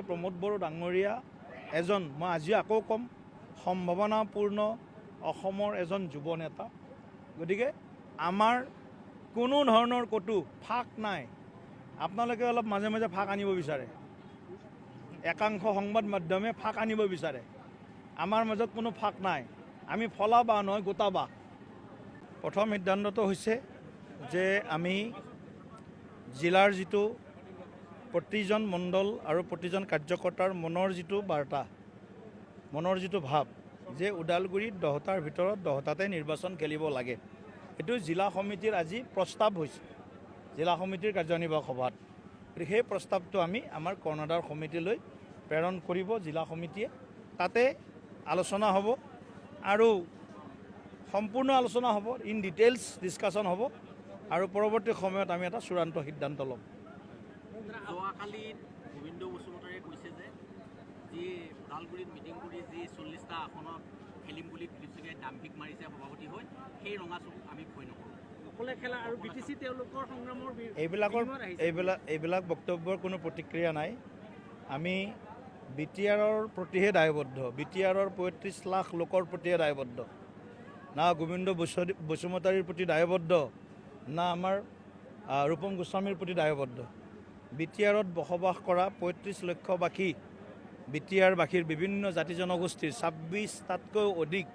প্ৰমোদ বড়ো ডাঙৰীয়া এজন মই আজি আকৌ ক'ম সম্ভাৱনাপূৰ্ণ অসমৰ এজন যুৱ নেতা। গতিকে আমাৰ কোনো ধৰণৰ ক'তো ফাঁক নাই। আপোনালোকে অলপ মাজে মাজে ফাঁক আনিব বিচাৰে, একাংশ সংবাদ মাধ্যমে ফাঁক আনিব বিচাৰে। আমাৰ মাজত কোনো ফাঁক নাই, আমি ফলা বাঁহ নহয় গোটা বাঁহ। প্ৰথম সিদ্ধান্তটো হৈছে যে আমি জিলাৰ যিটো প্ৰতিজন মণ্ডল আৰু প্ৰতিজন কাৰ্যকৰ্তাৰ মনৰ যিটো বাৰ্তা, মনৰ যিটো ভাৱ যে ওদালগুৰিত 10টাৰ ভিতৰত 10টাতে নিৰ্বাচন খেলিব লাগে, এইটো জিলা সমিতিৰ আজি প্ৰস্তাৱ হৈছে জিলা সমিতিৰ কাৰ্যনিৰ্বাহক সভাত। সেই প্ৰস্তাৱটো আমি আমাৰ কৰ্ণধাৰ সমিতিলৈ প্ৰেৰণ কৰিব জিলা সমিতিয়ে। তাতে আলোচনা হ'ব আৰু সম্পূৰ্ণ আলোচনা হ'ব, ইন ডিটেইলছ ডিছকাশ্যন হ'ব আৰু পৰৱৰ্তী সময়ত আমি এটা চূড়ান্ত সিদ্ধান্ত ল'ম। যোৱাকালি গোবিন্দ বসুমতাৰীয়ে কৈছে যে যি ওদালগুৰিত মিটিং কৰি যি 40টা আসনত খেলিম বুলি দিলীপ শইকীয়াই দাম্ভিক মাৰিছে সভাপতি হৈ, সেই ৰঙাচুক আমি ভয় নকৰোঁ, অকলে খেলা আৰু BTC তেওঁলোকৰ সংগ্ৰামৰ এইবিলাক বক্তব্যৰ কোনো প্ৰতিক্ৰিয়া নাই। আমি BTRৰ প্ৰতিহে দায়বদ্ধ, BTRৰ 35 লাখ লোকৰ প্ৰতিহে দায়বদ্ধ। না গোবিন্দ বসুমতাৰীৰ প্ৰতি দায়বদ্ধ, না আমাৰ ৰূপম গোস্বামীৰ প্ৰতি দায়বদ্ধ। BTRত বসবাস কৰা 35 লক্ষ বাসী, BTR-বাসীৰ বিভিন্ন জাতি জনগোষ্ঠীৰ 26টাতকৈ অধিক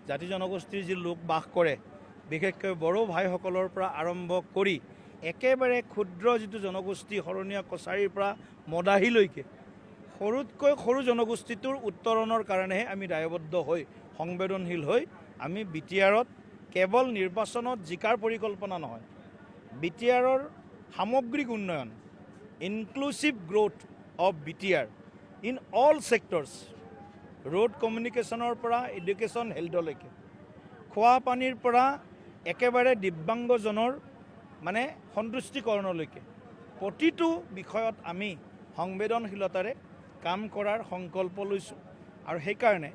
জাতি জনগোষ্ঠীৰ যি লোক বাস কৰে, বিশেষকৈ বড়ো ভাইসকলৰ পৰা আৰম্ভ কৰি একেবাৰে ক্ষুদ্ৰ যিটো জনগোষ্ঠী শৰণীয়া কছাৰীৰ পৰা মদাহীলৈকে সৰুতকৈ সৰু জনগোষ্ঠীটোৰ উত্তৰণৰ কাৰণেহে আমি দায়বদ্ধ হৈ সংবেদনশীল হৈ আমি BTRত কেৱল নিৰ্বাচনত জিকাৰ পৰিকল্পনা নহয়, BTRৰ সামগ্ৰিক উন্নয়ন, inclusive growth of BTR in all sectors, road কমিউনিকেশ্যনৰ পৰা এডুকেশ্যন হেল্থলৈকে, খোৱা পানীৰ পৰা একেবাৰে দিব্যাংগজনৰ মানে সন্তুষ্টিকৰণলৈকে প্ৰতিটো বিষয়ত আমি সংবেদনশীলতাৰে কাম কৰাৰ সংকল্প লৈছোঁ। আৰু সেইকাৰণে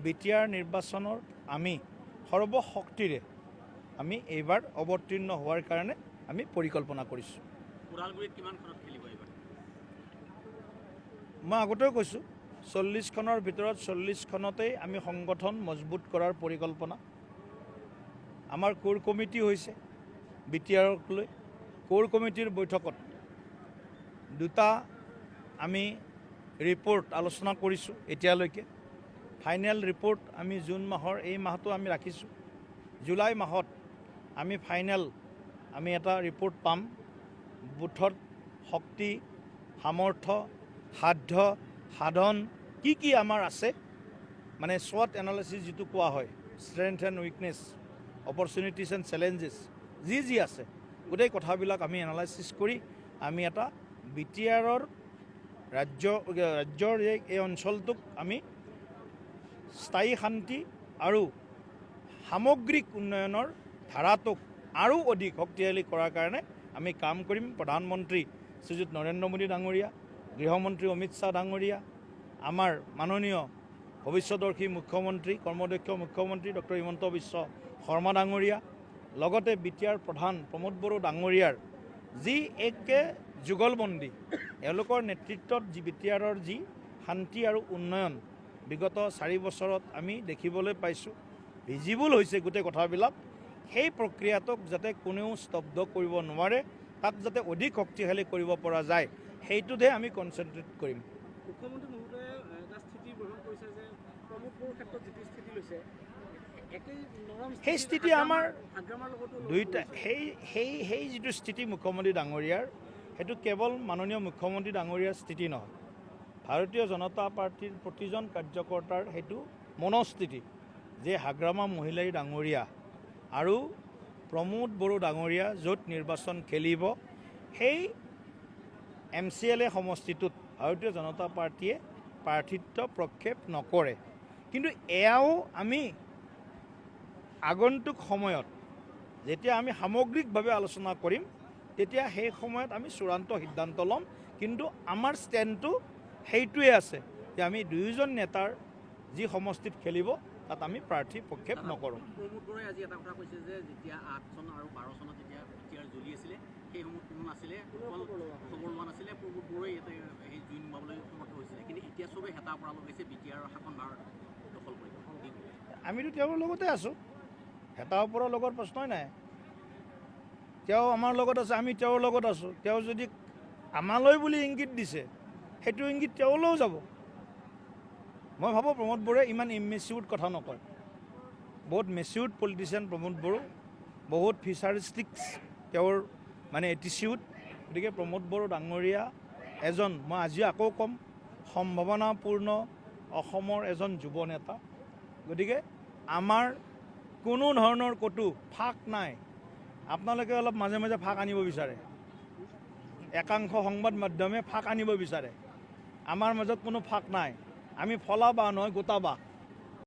BTR নিৰ্বাচনৰ আমি সৰ্বশক্তিৰে আমি এইবাৰ অৱতীৰ্ণ হোৱাৰ কাৰণে আমি পৰিকল্পনা কৰিছোঁ। ওদালগুৰিত কিমানখনত খেলিব এইবাৰ? মই আগতেও কৈছোঁ 40খনৰ ভিতৰত 40খনতেই আমি সংগঠন মজবুত কৰাৰ পৰিকল্পনা। আমাৰ কোৰ কমিটি হৈছে BTRক লৈ, কোৰ কমিটিৰ বৈঠকত দুটা আমি ৰিপৰ্ট আলোচনা কৰিছোঁ এতিয়ালৈকে। ফাইনেল ৰিপৰ্ট আমি জুন মাহৰ এই মাহটো আমি ৰাখিছোঁ, জুলাই মাহত আমি ফাইনেল আমি এটা ৰিপৰ্ট পাম। বুথত শক্তি, সামৰ্থ্য, সাধ্য, সাধন কি আমাৰ আছে, মানে SWOT এনালাইচিছ যিটো কোৱা হয়, strength and weakness, opportunities and challenges যি আছে, গোটেই কথাবিলাক আমি এনালাইচিছ কৰি আমি এটা BTRৰ ৰাজ্যৰ এই অঞ্চলটোক আমি স্থায়ী শান্তি আৰু সামগ্ৰিক উন্নয়নৰ ধাৰাটোক আৰু অধিক শক্তিশালী কৰাৰ কাৰণে আমি কাম কৰিম। প্ৰধানমন্ত্ৰী শ্ৰীযুত নৰেন্দ্ৰ মোদী ডাঙৰীয়া, গৃহমন্ত্ৰী অমিত শ্বাহ ডাঙৰীয়া, আমাৰ মাননীয় ভৱিষ্যদৰ্শী মুখ্যমন্ত্ৰী, কৰ্মদক্ষ মুখ্যমন্ত্ৰী ডক্টৰ হিমন্ত বিশ্ব শৰ্মা ডাঙৰীয়া, লগতে BTR প্ৰধান প্ৰমোদ বড়ো ডাঙৰীয়াৰ যি একে যুগলবন্দী, এওঁলোকৰ নেতৃত্বত যি BTRৰ যি শান্তি আৰু উন্নয়ন বিগত 4 বছৰত আমি দেখিবলৈ পাইছোঁ, ভিজিবল হৈছে গোটেই কথাবিলাক। সেই প্ৰক্ৰিয়াটোক যাতে কোনেও স্তব্ধ কৰিব নোৱাৰে, তাক যাতে অধিক শক্তিশালী কৰিব পৰা যায়, সেইটোতহে আমি কনচেনট্ৰেট কৰিম। মুখ্যমন্ত্ৰী মহোদয়ে এটা স্থিতি গ্ৰহণ কৰিছে যে প্ৰমোদ বড়োৰ ক্ষেত্ৰত যিটো স্থিতি লৈছে, সেই স্থিতি আমাৰ দুইটা সেই যিটো স্থিতি মুখ্যমন্ত্ৰী ডাঙৰীয়াৰ, সেইটো কেৱল মাননীয় মুখ্যমন্ত্ৰী ডাঙৰীয়াৰ স্থিতি নহয়, ভাৰতীয় জনতা পাৰ্টীৰ প্ৰতিজন কাৰ্যকৰ্তাৰ সেইটো মনস্থিতি যে হাগ্ৰামা মহিলাই ডাঙৰীয়া আৰু প্ৰমোদ বড়ো ডাঙৰীয়া য'ত নিৰ্বাচন খেলিব, সেই MCLA সমষ্টিটোত ভাৰতীয় জনতা পাৰ্টীয়ে প্ৰাৰ্থিত্ব প্ৰক্ষেপ নকৰে। কিন্তু এয়াও আমি আগন্তুক সময়ত যেতিয়া আমি সামগ্ৰিকভাৱে আলোচনা কৰিম, তেতিয়া সেই সময়ত আমি চূড়ান্ত সিদ্ধান্ত ল'ম। কিন্তু আমাৰ ষ্টেণ্ডটো সেইটোৱে আছে যে আমি দুয়োজন নেতাৰ যি সমষ্টিত খেলিব তাত আমি প্ৰাৰ্থী প্ৰক্ষেপ নকৰোঁ। প্ৰমোদ বড়োৱে আজি এটা কথা কৈছে যে যেতিয়া 8 চন আৰু 12 চনত যেতিয়া BTR জ্বলি আছিলে, সেই সময়ত কোনো নাছিলে, খবৰ লোৱা নাছিলে, প্ৰমোদ বড়োৱে সেই জুই নুমাবলৈ সমৰ্থ হৈছিলে। চবে হেতা পৰা লগাইছে BTR শাসনভাৰ দখল কৰিব। আমিতো তেওঁৰ লগতে আছোঁ, হেতা ওপৰৰ লগত প্ৰশ্নই নাই। তেওঁ আমাৰ লগত আছে, আমি তেওঁৰ লগত আছোঁ। তেওঁ যদি আমালৈ বুলি ইংগিত দিছে, সেইটো ইংগিত তেওঁলৈও যাব। মই ভাবোঁ প্ৰমোদ বড়োৱে ইমান ইমেচিউৰ্ড কথা নকয়, বহুত মেচিউৰ্ড পলিটিচিয়ান প্ৰমোদ বড়ো, বহুত ফিউচাৰিষ্টিক্স তেওঁৰ মানে এটিচিউড। গতিকে প্ৰমোদ বড়ো ডাঙৰীয়া এজন, মই আজি আকৌ ক'ম, সম্ভাৱনাপূৰ্ণ অসমৰ এজন যুৱ নেতা। গতিকে আমাৰ কোনো ধৰণৰ ক'তো ফাঁক নাই। আপোনালোকে অলপ মাজে মাজে ফাঁক আনিব বিচাৰে, একাংশ সংবাদ মাধ্যমে ফাঁক আনিব বিচাৰে। আমাৰ মাজত কোনো ফাঁক নাই, আমি ফলা বাঁহ নহয় গোটা বাঁহ।